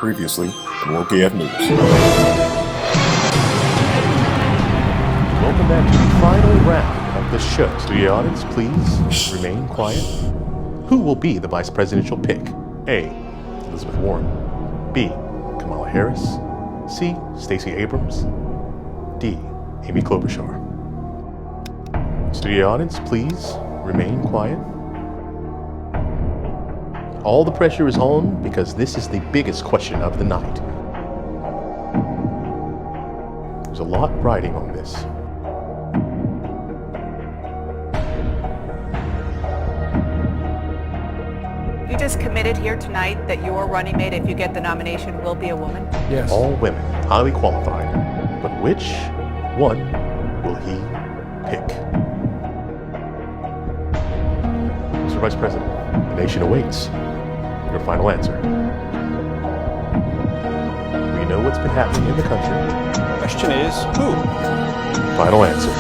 Previously on Woke AF News. Welcome back to the final round of the show. Studio audience, please remain quiet. Who will be the vice presidential pick? A. Elizabeth Warren. B. Kamala Harris. C. Stacey Abrams. D. Amy Klobuchar. Studio audience, please remain quiet. All the pressure is on because this is the biggest question of the night. There's a lot riding on this. You just committed here tonight that your running mate, if you get the nomination, will be a woman? Yes. All women, highly qualified. But which one will he pick? Mr. Vice President, the nation awaits your final answer. We know what's been happening in the country. Question is, who? Final answer.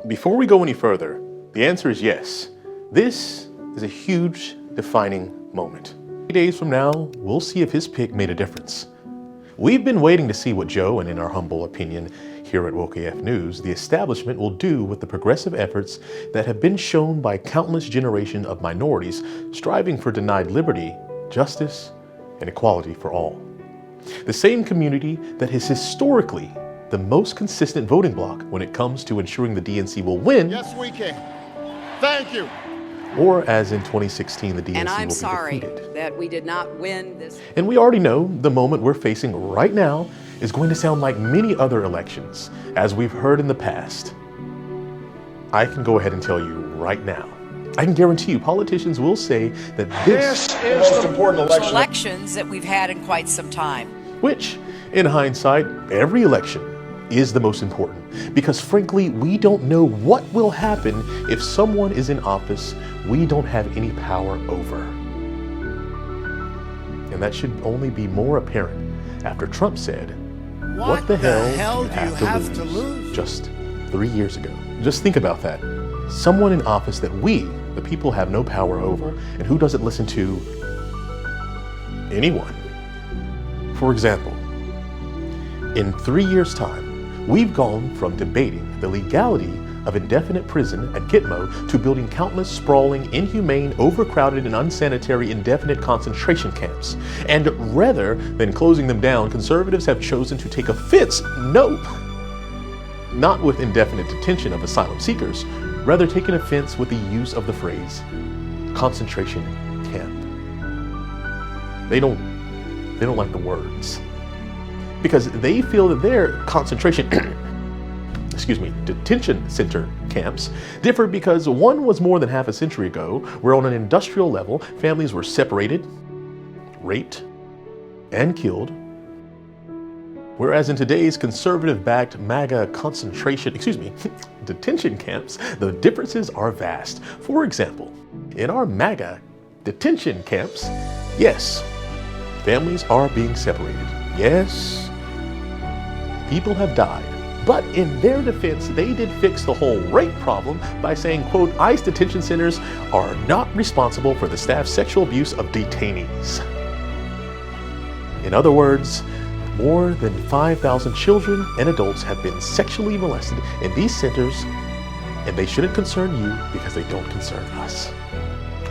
Before we go any further, the answer is yes. This is a huge defining moment. 3 days from now, we'll see if his pick made a difference. We've been waiting to see what Joe, and in our humble opinion here at Woke AF News, the establishment will do with the progressive efforts that have been shown by countless generations of minorities striving for denied liberty, justice, and equality for all. The same community that is historically the most consistent voting bloc when it comes to ensuring the DNC will win. Yes, we can. Thank you. Or as in 2016, the DNC And I'm will be sorry defeated. that we did not win this. And we already know the moment we're facing right now is going to sound like many other elections, as we've heard in the past. I can go ahead and tell you right now, I can guarantee you politicians will say that this is the most important Elections that we've had in quite some time. which, in hindsight, every election is the most important. Because frankly, we don't know what will happen if someone is in office we don't have any power over. And that should only be more apparent after Trump said, what the hell do you have to lose? Just 3 years ago. Just think about that. Someone in office that we, the people, have no power over, and who doesn't listen to anyone. For example, in 3 years' time, we've gone from debating the legality of indefinite prison at Gitmo to building countless sprawling, inhumane, overcrowded, and unsanitary indefinite concentration camps. And rather than closing them down, conservatives have chosen to take offense, not with indefinite detention of asylum seekers, rather taking offense with the use of the phrase concentration camp. They don't like the words, because they feel that their concentration detention center camps differ because one was more than half a century ago, where on an industrial level, families were separated, raped, and killed. Whereas in today's conservative-backed MAGA detention camps, the differences are vast. For example, in our MAGA detention camps, yes, families are being separated. Yes, people have died. But in their defense, they did fix the whole rape problem by saying, quote, ICE detention centers are not responsible for the staff's sexual abuse of detainees. In other words, more than 5,000 children and adults have been sexually molested in these centers, and they shouldn't concern you because they don't concern us.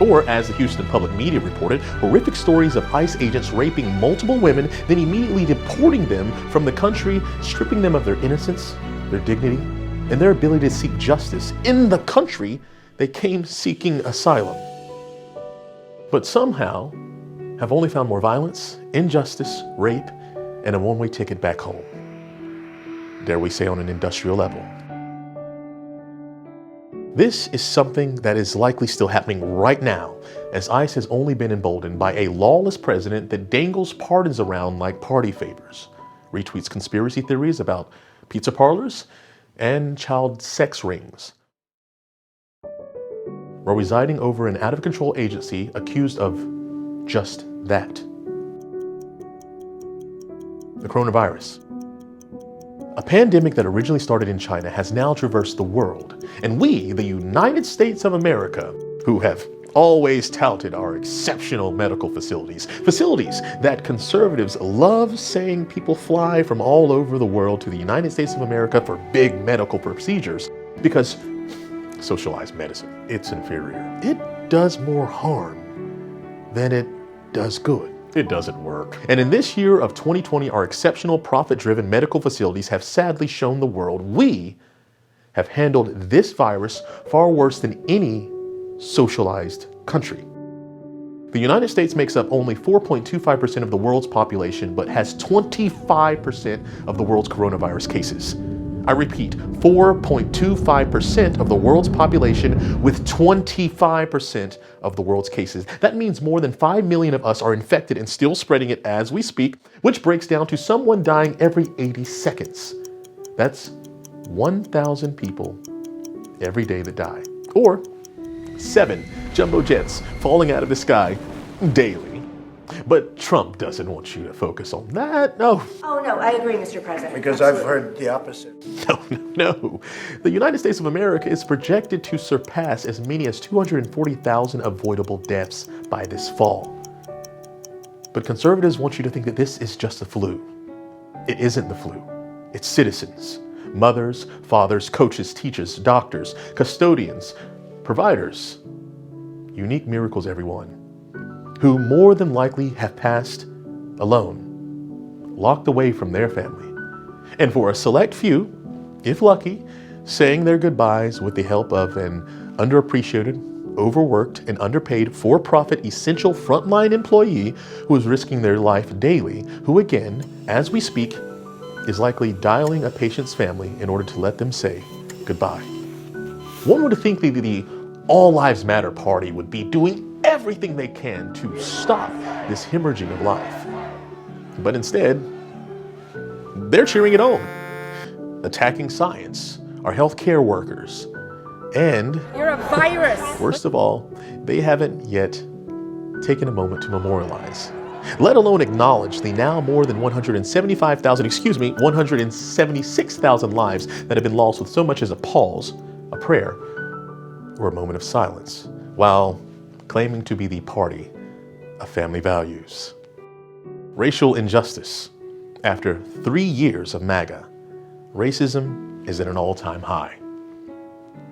Or, as the Houston Public Media reported, horrific stories of ICE agents raping multiple women, then immediately deporting them from the country, stripping them of their innocence, their dignity, and their ability to seek justice in the country they came seeking asylum. But somehow have only found more violence, injustice, rape, and a one-way ticket back home. Dare we say on an industrial level. This is something that is likely still happening right now, as ICE has only been emboldened by a lawless president that dangles pardons around like party favors, retweets conspiracy theories about pizza parlors and child sex rings, while residing over an out-of-control agency accused of just that. The coronavirus. A pandemic that originally started in China has now traversed the world, and we, the United States of America, who have always touted our exceptional medical facilities. Facilities that conservatives love saying people fly from all over the world to the United States of America for big medical procedures because socialized medicine, it's inferior. It does more harm than it does good. It doesn't work. And in this year of 2020, our exceptional profit-driven medical facilities have sadly shown the world we have handled this virus far worse than any socialized country. The United States makes up only 4.25% of the world's population, but has 25% of the world's coronavirus cases. I repeat, 4.25% of the world's population with 25% of the world's cases. That means more than 5 million of us are infected and still spreading it as we speak, which breaks down to someone dying every 80 seconds. That's 1,000 people every day that die. Or 7 jumbo jets falling out of the sky daily. But Trump doesn't want you to focus on that. No. Oh, no, I agree, Mr. President. Because I've heard the opposite. No. The United States of America is projected to surpass as many as 240,000 avoidable deaths by this fall. But conservatives want you to think that this is just the flu. It isn't the flu. It's citizens, mothers, fathers, coaches, teachers, doctors, custodians, providers, unique miracles, everyone, who more than likely have passed alone, locked away from their family, and for a select few, if lucky, saying their goodbyes with the help of an underappreciated, overworked, and underpaid for-profit essential frontline employee who is risking their life daily, who again, as we speak, is likely dialing a patient's family in order to let them say goodbye. One would think that the All Lives Matter party would be doing everything they can to stop this hemorrhaging of life. But instead, they're cheering it on, attacking science, our healthcare workers, and You're a virus. worst of all, they haven't yet taken a moment to memorialize, let alone acknowledge the now more than 176,000 lives that have been lost with so much as a pause, a prayer, or a moment of silence, while claiming to be the party of family values. Racial injustice. After 3 years of MAGA, racism is at an all-time high.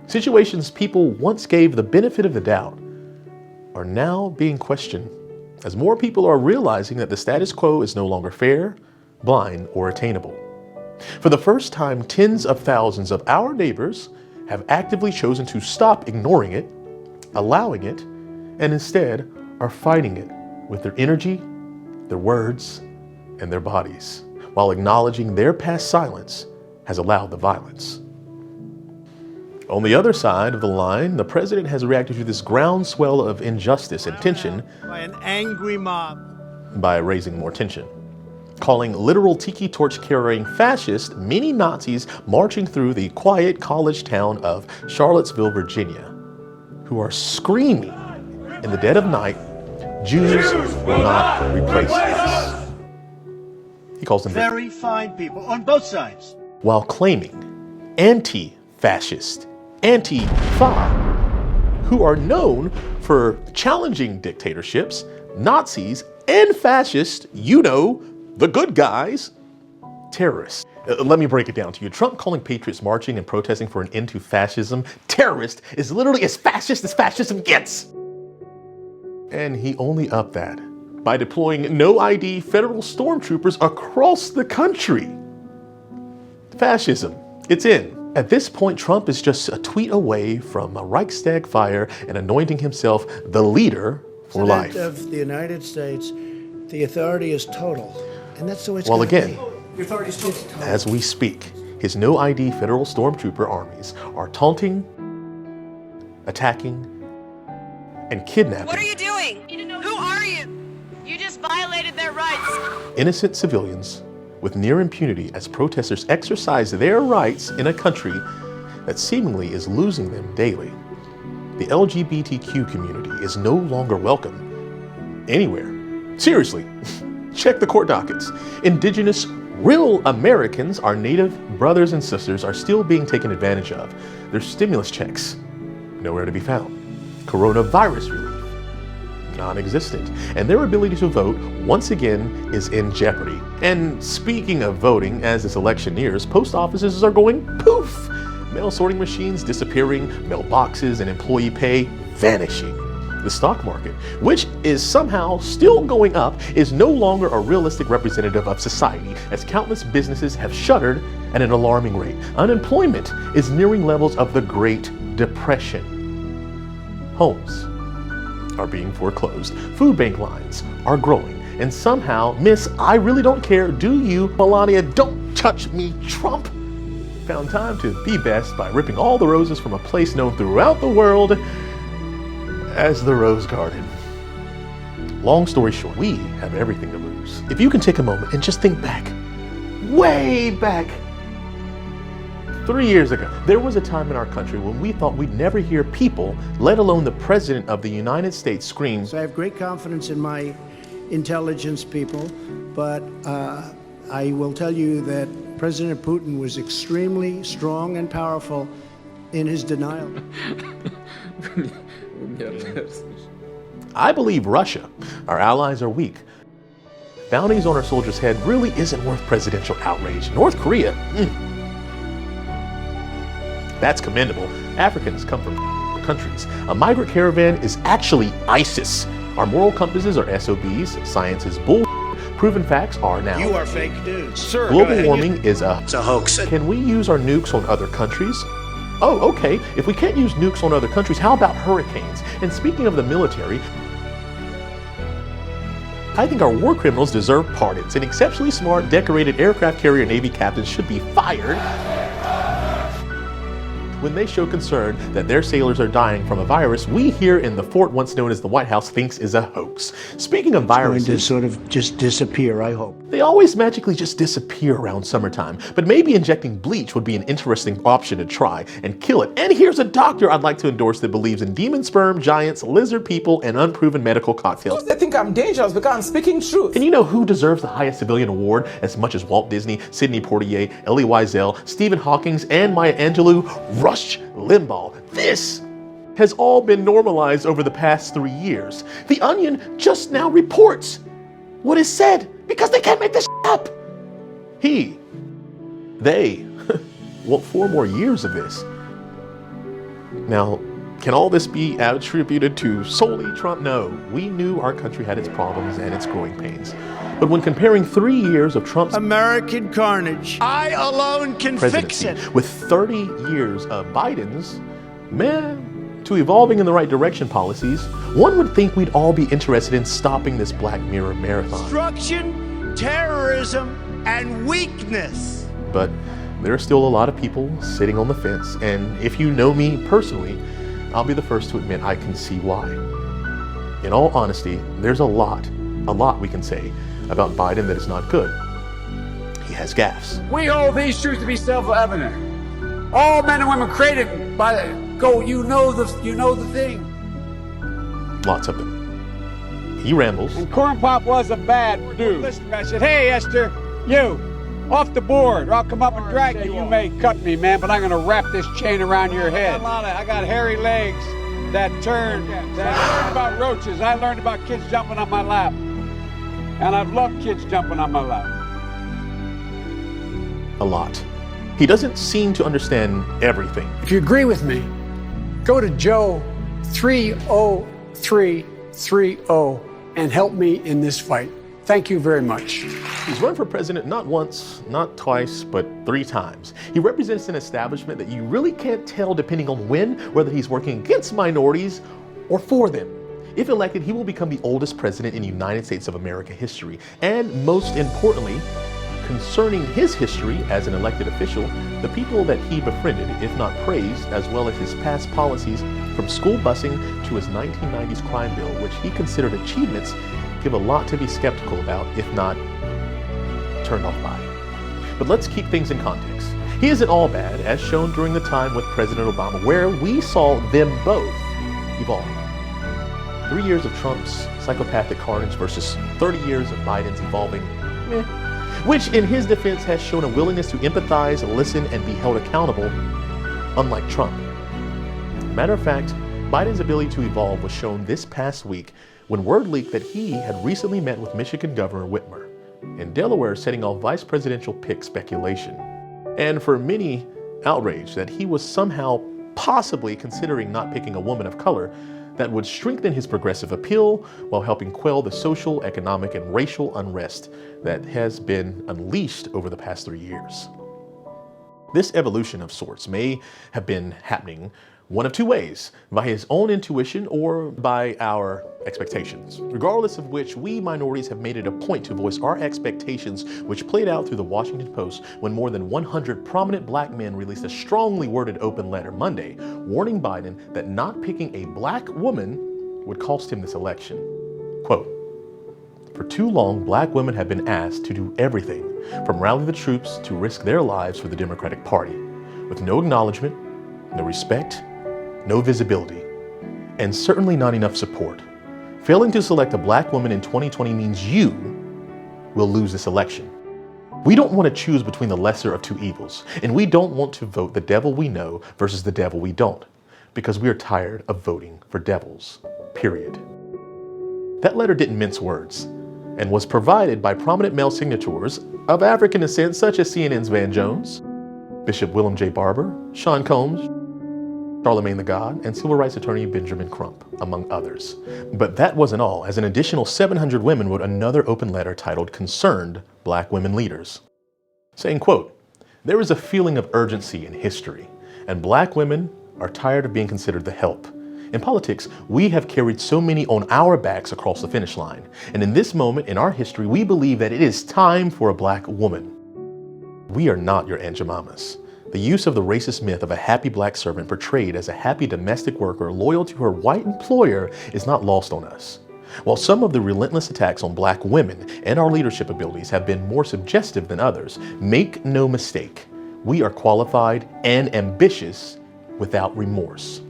Situations people once gave the benefit of the doubt are now being questioned as more people are realizing that the status quo is no longer fair, blind, or attainable. For the first time, tens of thousands of our neighbors have actively chosen to stop ignoring it, allowing it, and instead are fighting it with their energy, their words, and their bodies, while acknowledging their past silence has allowed the violence. On the other side of the line, the president has reacted to this groundswell of injustice and tension by an angry mob by raising more tension, calling literal tiki torch carrying fascists many Nazis marching through the quiet college town of Charlottesville, Virginia, who are screaming in the dead of night, Jews will not replace us. He calls them very fine people on both sides, while claiming anti-fascist, Antifa, who are known for challenging dictatorships, Nazis, and fascists, you know, the good guys, terrorists. Let me break it down to you. Trump calling patriots marching and protesting for an end to fascism terrorist is literally as fascist as fascism gets. And he only upped that by deploying no ID federal stormtroopers across the country. Fascism, it's in. At this point, Trump is just a tweet away from a Reichstag fire and anointing himself the leader for life. President of the United States, the authority is total, and that's the way it's Well, gonna be. again, as we speak, his no ID federal stormtrooper armies are taunting, attacking, and kidnapping. What are you doing? Who are you? You just violated their rights. Innocent civilians with near impunity as protesters exercise their rights in a country that seemingly is losing them daily. The LGBTQ community is no longer welcome anywhere. Seriously, check the court dockets. Indigenous, real Americans, our native brothers and sisters, are still being taken advantage of. Their stimulus checks, nowhere to be found. coronavirus relief, non-existent, and their ability to vote once again is in jeopardy. And speaking of voting, as this election nears, post offices are going poof! Mail sorting machines disappearing, mailboxes and employee pay vanishing. The stock market, which is somehow still going up, is no longer a realistic representative of society, as countless businesses have shuttered at an alarming rate. Unemployment is nearing levels of the Great Depression. Homes are being foreclosed. Food bank lines are growing. And somehow, Miss I really don't care, do you, Melania, don't touch me, Trump, found time to be best by ripping all the roses from a place known throughout the world as the Rose Garden. Long story short, we have everything to lose. If you can take a moment and just think back, way back, 3 years ago, there was a time in our country when we thought we'd never hear people, let alone the President of the United States, scream. So I have great confidence in my intelligence people, but I will tell you that President Putin was extremely strong and powerful in his denial. I believe Russia, our allies, are weak. Bounties on our soldiers' head really isn't worth presidential outrage. North Korea, that's commendable. Africans come from countries. A migrant caravan is actually ISIS. Our moral compasses are SOBs. Science is bull. Proven facts are now. You are fake news. Sir, global warming is it's a hoax. Can we use our nukes on other countries? Oh, okay. If we can't use nukes on other countries, how about hurricanes? And speaking of the military, I think our war criminals deserve pardons, and exceptionally smart, decorated aircraft carrier Navy captains should be fired when they show concern that their sailors are dying from a virus we here in the fort once known as the White House thinks is a hoax. Speaking of viruses, Going to sort of just disappear, I hope. They always magically just disappear around summertime, but maybe injecting bleach would be an interesting option to try and kill it. And here's a doctor I'd like to endorse that believes in demon sperm, giants, lizard people, and unproven medical cocktails. They think I'm dangerous because I'm speaking truth. And you know who deserves the highest civilian award as much as Walt Disney, Sidney Poitier, Elie Wiesel, Stephen Hawking, and Maya Angelou? Rush Limbaugh. This has all been normalized over the past 3 years. The Onion just now reports what is said because they can't make this up. They want 4 more years of this. Now, can all this be attributed to solely Trump? No. We knew our country had its problems and its growing pains. But when comparing 3 years of Trump's American carnage, I alone can fix presidency it. with 30 years of Biden's, to evolving in the right direction policies, one would think we'd all be interested in stopping this Black Mirror marathon. Destruction, terrorism, and weakness. But there are still a lot of people sitting on the fence, and if you know me personally, I'll be the first to admit I can see why. In all honesty, there's a lot we can say about Biden that is not good. He has gaffes. We hold these truths to be self-evident. All men and women created by you know the thing. Lots of them. He rambles. And Corn Pop was a bad dude. Listen, I said, hey Esther, you, off the board, or I'll come up and drag you. You may cut me, man, but I'm gonna wrap this chain around your head. I got hairy legs that turn. I learned about roaches. I learned about kids jumping on my lap. And I've loved kids jumping on my lap. A lot. He doesn't seem to understand everything. If you agree with me, go to Joe 30330 and help me in this fight. Thank you very much. He's run for president not once, not twice, but 3 times. He represents an establishment that you really can't tell, depending on whether he's working against minorities or for them. If elected, he will become the oldest president in United States of America history. And most importantly, concerning his history as an elected official, the people that he befriended, if not praised, as well as his past policies from school busing to his 1990s crime bill, which he considered achievements, give a lot to be skeptical about, if not turned off by. But let's keep things in context. He isn't all bad, as shown during the time with President Obama, where we saw them both evolve. 3 years of Trump's psychopathic carnage versus 30 years of Biden's evolving, which in his defense has shown a willingness to empathize, listen, and be held accountable, unlike Trump. Matter of fact, Biden's ability to evolve was shown this past week when word leaked that he had recently met with Michigan Governor Whitmer, in Delaware, setting off vice presidential pick speculation. And for many, outrage that he was somehow possibly considering not picking a woman of color that would strengthen his progressive appeal while helping quell the social, economic, and racial unrest that has been unleashed over the past 3 years. This evolution of sorts may have been happening one of two ways, by his own intuition or by our expectations. Regardless of which, we minorities have made it a point to voice our expectations, which played out through the Washington Post when more than 100 prominent black men released a strongly worded open letter Monday, warning Biden that not picking a black woman would cost him this election. Quote, "For too long, black women have been asked to do everything, from rally the troops to risk their lives for the Democratic Party, with no acknowledgement, no respect, no visibility, and certainly not enough support. Failing to select a black woman in 2020 means you will lose this election. We don't want to choose between the lesser of two evils, and we don't want to vote the devil we know versus the devil we don't, because we are tired of voting for devils, period." That letter didn't mince words and was provided by prominent male signatories of African descent such as CNN's Van Jones, Bishop Willem J. Barber, Sean Combs, Charlemagne the God, and civil rights attorney Benjamin Crump, among others. But that wasn't all, as an additional 700 women wrote another open letter titled Concerned Black Women Leaders, saying, quote, "There is a feeling of urgency in history, and black women are tired of being considered the help. In politics, we have carried so many on our backs across the finish line, and in this moment in our history, we believe that it is time for a black woman. We are not your Aunt Jemimas. The use of the racist myth of a happy black servant portrayed as a happy domestic worker loyal to her white employer is not lost on us. While some of the relentless attacks on black women and our leadership abilities have been more suggestive than others, make no mistake, we are qualified and ambitious without remorse.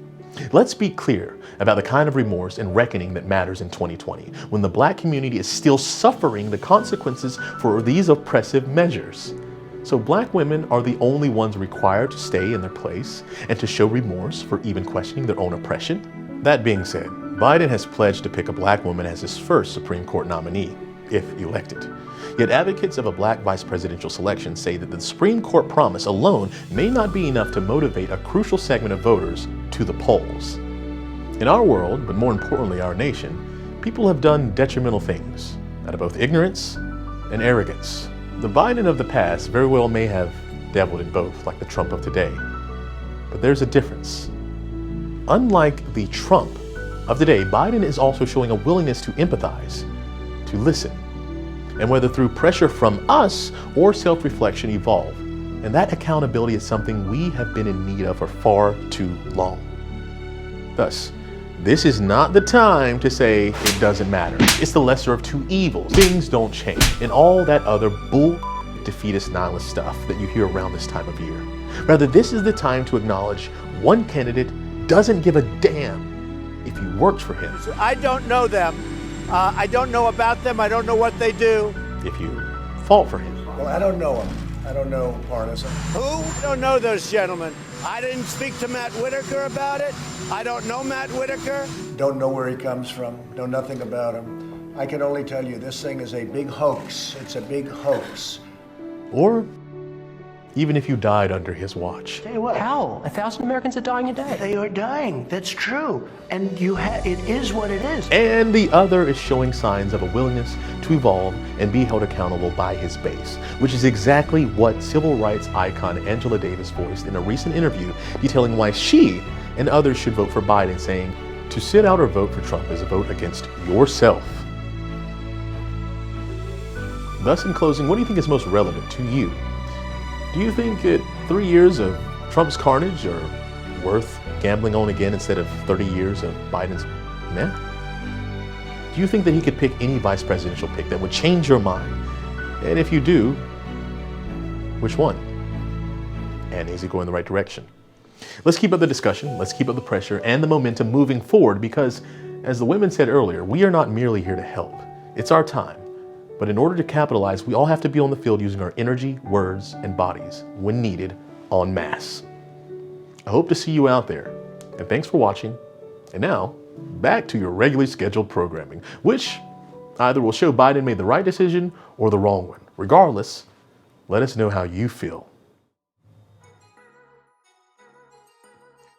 Let's be clear about the kind of remorse and reckoning that matters in 2020, when the black community is still suffering the consequences for these oppressive measures. So black women are the only ones required to stay in their place and to show remorse for even questioning their own oppression? That being said, Biden has pledged to pick a black woman as his first Supreme Court nominee, if elected. Yet advocates of a black vice presidential selection say that the Supreme Court promise alone may not be enough to motivate a crucial segment of voters to the polls. In our world, but more importantly our nation, people have done detrimental things out of both ignorance and arrogance. The Biden of the past very well may have dabbled in both, like the Trump of today. But there's a difference. Unlike the Trump of today, Biden is also showing a willingness to empathize, to listen, and whether through pressure from us or self-reflection evolve. And that accountability is something we have been in need of for far too long. Thus, this is not the time to say it doesn't matter. It's the lesser of two evils. Things don't change. And all that other bull, defeatist, nihilist stuff that you hear around this time of year. Rather, this is the time to acknowledge one candidate doesn't give a damn if you worked for him. I don't know them. I don't know about them. I don't know what they do. If you fought for him. Well, I don't know him. I don't know Partisan. Who? I don't know those gentlemen. I didn't speak to Matt Whitaker about it. I don't know Matt Whitaker. Don't know where he comes from. Know nothing about him. I can only tell you this thing is a big hoax. It's a big hoax. Or even if you died under his watch. Tell you what, how? 1,000 Americans are dying a day. They are dying. That's true. And it is what it is. And the other is showing signs of a willingness to evolve and be held accountable by his base, which is exactly what civil rights icon Angela Davis voiced in a recent interview detailing why she and others should vote for Biden, saying, "To sit out or vote for Trump is a vote against yourself." Thus, in closing, what do you think is most relevant to you? Do you think that 3 years of Trump's carnage are worth gambling on again instead of 30 years of Biden's meh? Do you think that he could pick any vice presidential pick that would change your mind? And if you do, which one? And is he going in the right direction? Let's keep up the discussion, let's keep up the pressure and the momentum moving forward, because as the women said earlier, we are not merely here to help. It's our time. But in order to capitalize, we all have to be on the field using our energy, words, and bodies, when needed, en masse. I hope to see you out there. And thanks for watching, And now, back to your regularly scheduled programming, which either will show Biden made the right decision or the wrong one. Regardless, let us know how you feel.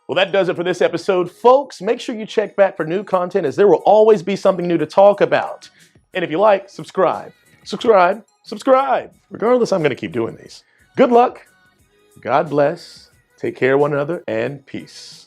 Well, that does it for this episode, folks. Make sure you check back for new content, as there will always be something new to talk about. And if you like, subscribe. Subscribe. Subscribe. Regardless, I'm going to keep doing these. Good luck. God bless. Take care of one another, and peace.